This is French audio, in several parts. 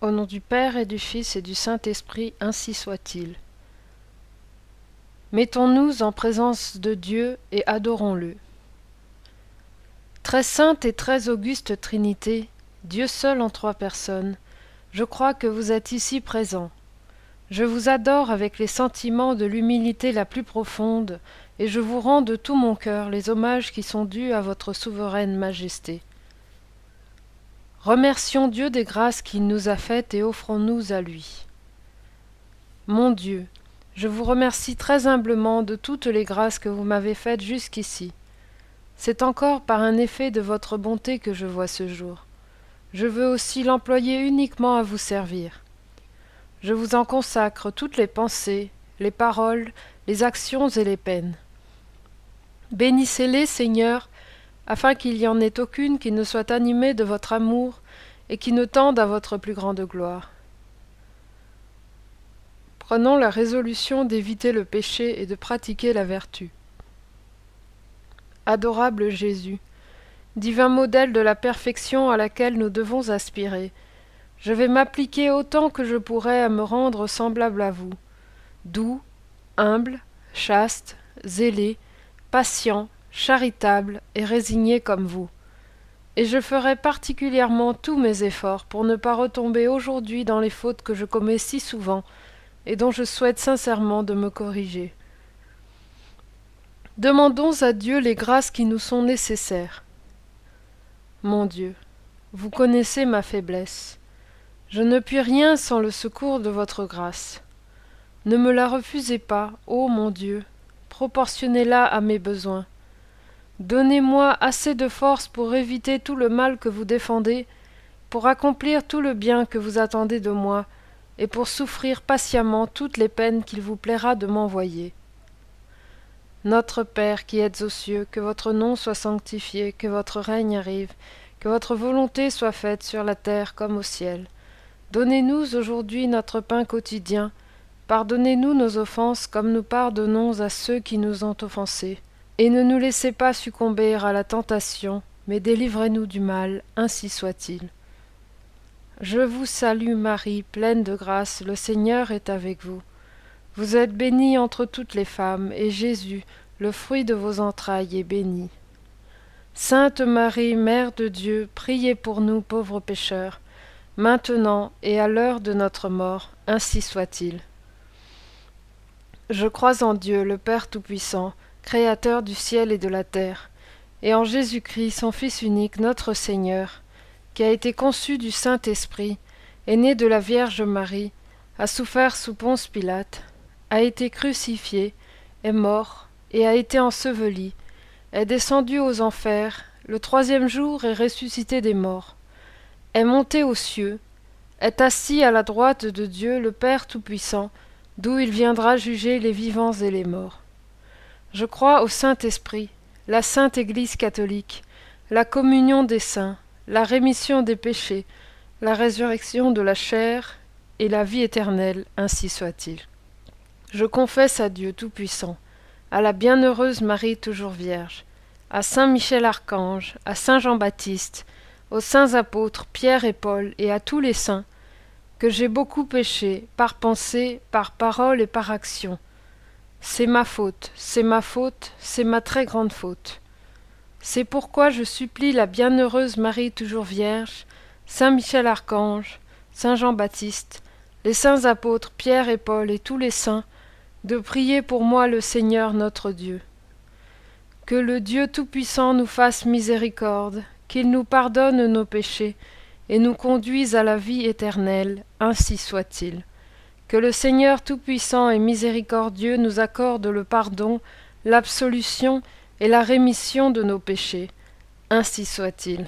Au nom du Père et du Fils et du Saint-Esprit, ainsi soit-il. Mettons-nous en présence de Dieu et adorons-le. Très sainte et très auguste Trinité, Dieu seul en trois personnes, je crois que vous êtes ici présents. Je vous adore avec les sentiments de l'humilité la plus profonde, et je vous rends de tout mon cœur les hommages qui sont dus à votre souveraine majesté. Remercions Dieu des grâces qu'il nous a faites et offrons-nous à lui. Mon Dieu, je vous remercie très humblement de toutes les grâces que vous m'avez faites jusqu'ici. C'est encore par un effet de votre bonté que je vois ce jour. Je veux aussi l'employer uniquement à vous servir. Je vous en consacre toutes les pensées, les paroles, les actions et les peines. Bénissez-les, Seigneur, afin qu'il n'y en ait aucune qui ne soit animée de votre amour et qui ne tende à votre plus grande gloire. Prenons la résolution d'éviter le péché et de pratiquer la vertu. Adorable Jésus, divin modèle de la perfection à laquelle nous devons aspirer, je vais m'appliquer autant que je pourrai à me rendre semblable à vous, doux, humble, chaste, zélé, patient, charitable et résigné comme vous. Et je ferai particulièrement tous mes efforts pour ne pas retomber aujourd'hui dans les fautes que je commets si souvent et dont je souhaite sincèrement de me corriger. Demandons à Dieu les grâces qui nous sont nécessaires. Mon Dieu, vous connaissez ma faiblesse. Je ne puis rien sans le secours de votre grâce. Ne me la refusez pas, ô mon Dieu, proportionnez-la à mes besoins. Donnez-moi assez de force pour éviter tout le mal que vous défendez, pour accomplir tout le bien que vous attendez de moi, et pour souffrir patiemment toutes les peines qu'il vous plaira de m'envoyer. Notre Père qui êtes aux cieux, que votre nom soit sanctifié, que votre règne arrive, que votre volonté soit faite sur la terre comme au ciel. Donnez-nous aujourd'hui notre pain quotidien. Pardonnez-nous nos offenses comme nous pardonnons à ceux qui nous ont offensés. Et ne nous laissez pas succomber à la tentation, mais délivrez-nous du mal, ainsi soit-il. Je vous salue Marie, pleine de grâce, le Seigneur est avec vous. Vous êtes bénie entre toutes les femmes, et Jésus, le fruit de vos entrailles, est béni. Sainte Marie, Mère de Dieu, priez pour nous pauvres pécheurs, maintenant et à l'heure de notre mort, ainsi soit-il. Je crois en Dieu, le Père Tout-Puissant, Créateur du ciel et de la terre, et en Jésus-Christ, son Fils unique, notre Seigneur, qui a été conçu du Saint-Esprit, est né de la Vierge Marie, a souffert sous Ponce Pilate, a été crucifié, est mort, et a été enseveli, est descendu aux enfers, le troisième jour est ressuscité des morts, est monté aux cieux, est assis à la droite de Dieu le Père Tout-Puissant, d'où il viendra juger les vivants et les morts. Je crois au Saint-Esprit, la Sainte Église catholique, la communion des saints, la rémission des péchés, la résurrection de la chair et la vie éternelle, ainsi soit-il. Je confesse à Dieu Tout-Puissant, à la bienheureuse Marie toujours Vierge, à Saint Michel Archange, à Saint Jean-Baptiste, aux saints apôtres Pierre et Paul et à tous les saints, que j'ai beaucoup péché, par pensée, par parole et par action. C'est ma faute, c'est ma faute, c'est ma très grande faute. C'est pourquoi je supplie la bienheureuse Marie toujours Vierge, Saint Michel Archange, Saint Jean-Baptiste, les saints apôtres Pierre et Paul et tous les saints, de prier pour moi le Seigneur notre Dieu. Que le Dieu Tout-Puissant nous fasse miséricorde, qu'il nous pardonne nos péchés, et nous conduise à la vie éternelle, ainsi soit-il. Que le Seigneur Tout-Puissant et miséricordieux nous accorde le pardon, l'absolution et la rémission de nos péchés, ainsi soit-il.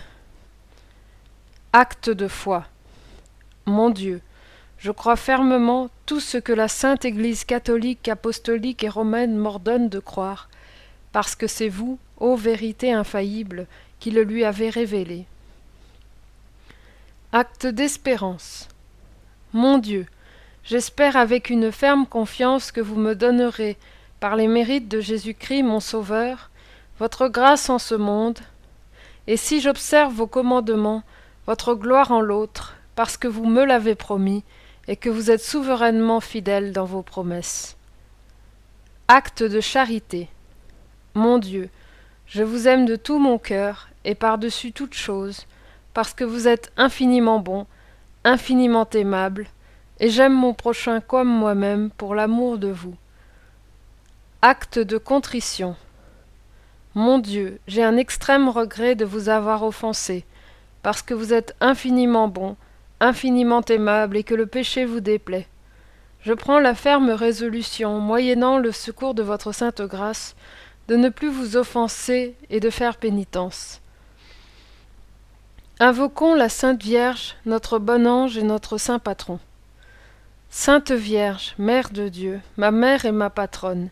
Acte de foi. Mon Dieu, je crois fermement tout ce que la Sainte Église catholique, apostolique et romaine m'ordonne de croire, parce que c'est vous, ô vérité infaillible, qui le lui avez révélé. Acte d'espérance. Mon Dieu, j'espère avec une ferme confiance que vous me donnerez, par les mérites de Jésus-Christ mon Sauveur, votre grâce en ce monde, et si j'observe vos commandements, votre gloire en l'autre, parce que vous me l'avez promis et que vous êtes souverainement fidèle dans vos promesses. Acte de charité. Mon Dieu, je vous aime de tout mon cœur et par-dessus toute chose, parce que vous êtes infiniment bon, infiniment aimable, et j'aime mon prochain comme moi-même pour l'amour de vous. Acte de contrition. Mon Dieu, j'ai un extrême regret de vous avoir offensé, parce que vous êtes infiniment bon, infiniment aimable et que le péché vous déplaît. Je prends la ferme résolution, moyennant le secours de votre sainte grâce, de ne plus vous offenser et de faire pénitence. Invoquons la Sainte Vierge, notre bon ange et notre saint patron. Sainte Vierge, Mère de Dieu, ma mère et ma patronne,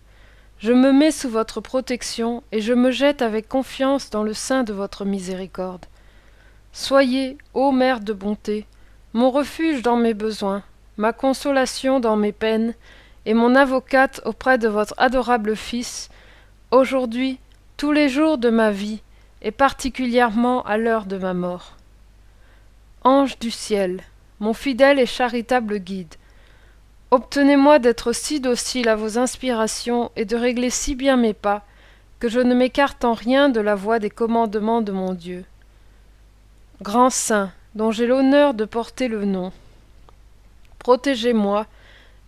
je me mets sous votre protection et je me jette avec confiance dans le sein de votre miséricorde. Soyez, ô Mère de bonté, mon refuge dans mes besoins, ma consolation dans mes peines, et mon avocate auprès de votre adorable Fils, aujourd'hui, tous les jours de ma vie, et particulièrement à l'heure de ma mort. Ange du ciel, mon fidèle et charitable guide, obtenez-moi d'être si docile à vos inspirations et de régler si bien mes pas, que je ne m'écarte en rien de la voie des commandements de mon Dieu. Grand Saint, dont j'ai l'honneur de porter le nom, protégez-moi,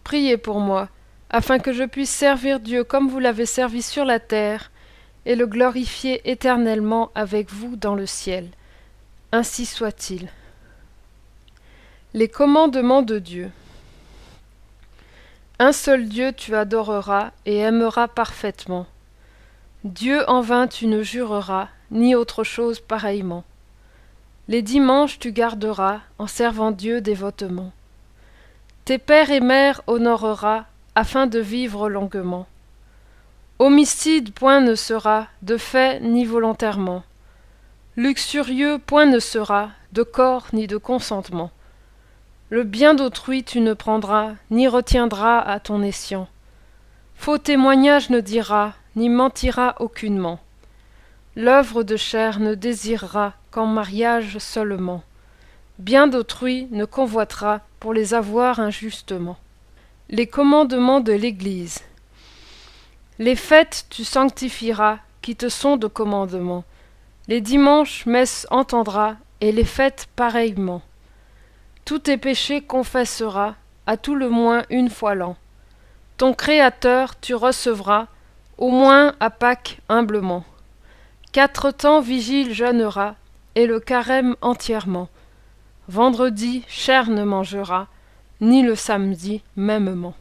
priez pour moi, afin que je puisse servir Dieu comme vous l'avez servi sur la terre, et le glorifier éternellement avec vous dans le ciel. Ainsi soit-il. Les commandements de Dieu. Un seul Dieu tu adoreras et aimeras parfaitement. Dieu en vain tu ne jureras, ni autre chose pareillement. Les dimanches tu garderas, en servant Dieu dévotement. Tes pères et mères honoreras, afin de vivre longuement. Homicide point ne sera, de fait ni volontairement. Luxurieux point ne sera, de corps ni de consentement. Le bien d'autrui tu ne prendras, ni retiendras à ton escient. Faux témoignage ne diras, ni mentiras aucunement. L'œuvre de chair ne désirera qu'en mariage seulement. Bien d'autrui ne convoitera pour les avoir injustement. Les commandements de l'Église. Les fêtes tu sanctifieras, qui te sont de commandement. Les dimanches messe entendras, et les fêtes pareillement. Tous tes péchés confesseras, à tout le moins une fois l'an. Ton Créateur tu recevras, au moins à Pâques humblement. 4 temps vigile jeûnera, et le carême entièrement. Vendredi chair ne mangera, ni le samedi mêmement.